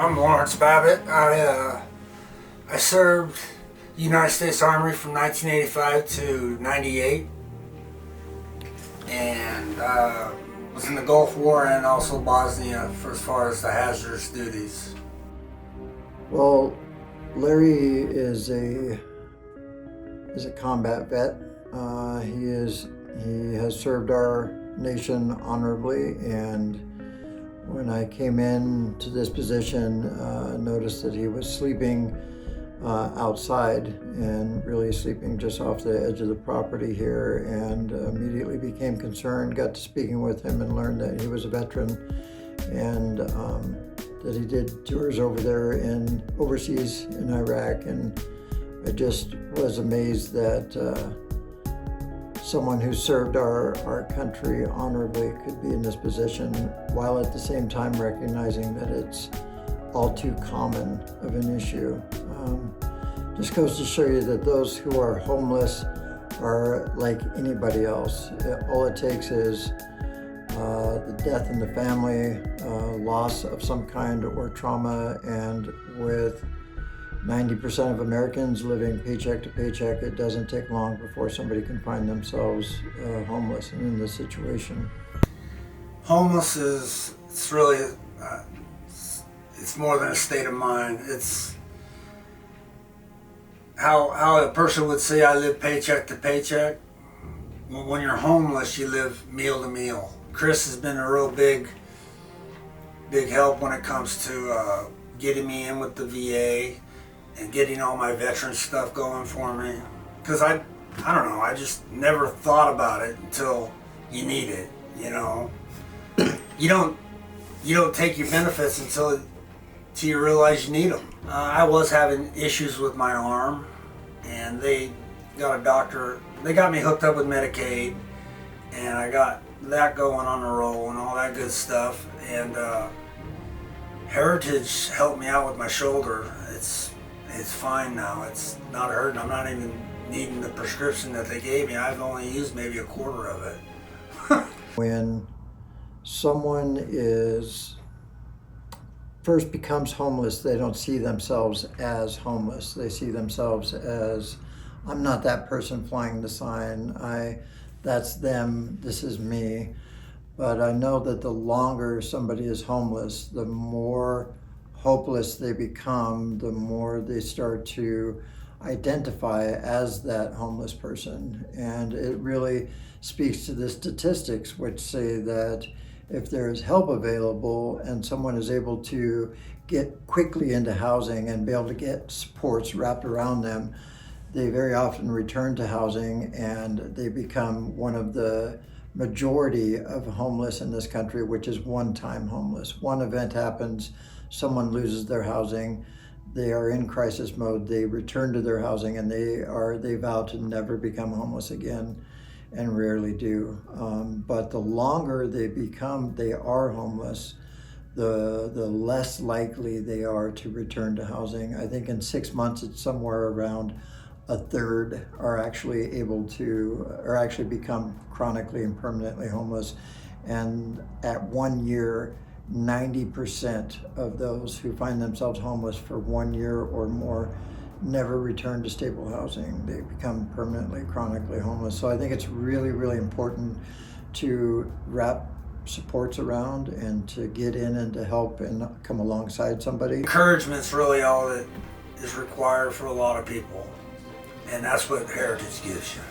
I'm Lawrence Babbitt. I served the United States Army from 1985 to 98, and was in the Gulf War and also Bosnia for as far as the hazardous duties. Well, Larry is a combat vet. He has served our nation honorably, and when I came in to this position, noticed that he was sleeping outside and really sleeping just off the edge of the property here, and immediately became concerned, got to speaking with him and learned that he was a veteran, and that he did tours over there overseas in Iraq, and I just was amazed that someone who served our country honorably could be in this position, while at the same time recognizing that it's all too common of an issue. Just goes to show you that those who are homeless are like anybody else. All it takes is the death in the family, loss of some kind or trauma, and with 90% of Americans living paycheck to paycheck, it doesn't take long before somebody can find themselves homeless and in this situation. Homeless it's really, it's more than a state of mind. It's how a person would say, I live paycheck to paycheck. Well, when you're homeless, you live meal to meal. Chris has been a real big help when it comes to getting me in with the VA and getting all my veteran stuff going for me. Because I don't know, I just never thought about it until you need it, you know. You don't take your benefits until you realize you need them. I was having issues with my arm, and they got a doctor. They got me hooked up with Medicaid, and I got that going on the roll and all that good stuff. And Heritage helped me out with my shoulder. It's fine now. It's not hurting. I'm not even needing the prescription that they gave me. I've only used maybe a quarter of it. When someone first becomes homeless, they don't see themselves as homeless. They see themselves as, I'm not that person flying the sign. That's them, this is me. But I know that the longer somebody is homeless, the more hopeless they become, the more they start to identify as that homeless person. And it really speaks to the statistics, which say that if there is help available and someone is able to get quickly into housing and be able to get supports wrapped around them, they very often return to housing, and they become one of the majority of homeless in this country, which is one-time homeless. One event happens, someone loses their housing, they are in crisis mode, they return to their housing, and they vow to never become homeless again, and rarely do. But the longer they are homeless, the less likely they are to return to housing. I think in 6 months, it's somewhere around a third are actually become chronically and permanently homeless. And at 1 year, 90% of those who find themselves homeless for 1 year or more never return to stable housing. They become permanently, chronically homeless. So I think it's really, really important to wrap supports around and to get in and to help and come alongside somebody. Encouragement's really all that is required for a lot of people, and that's what Heritage gives you.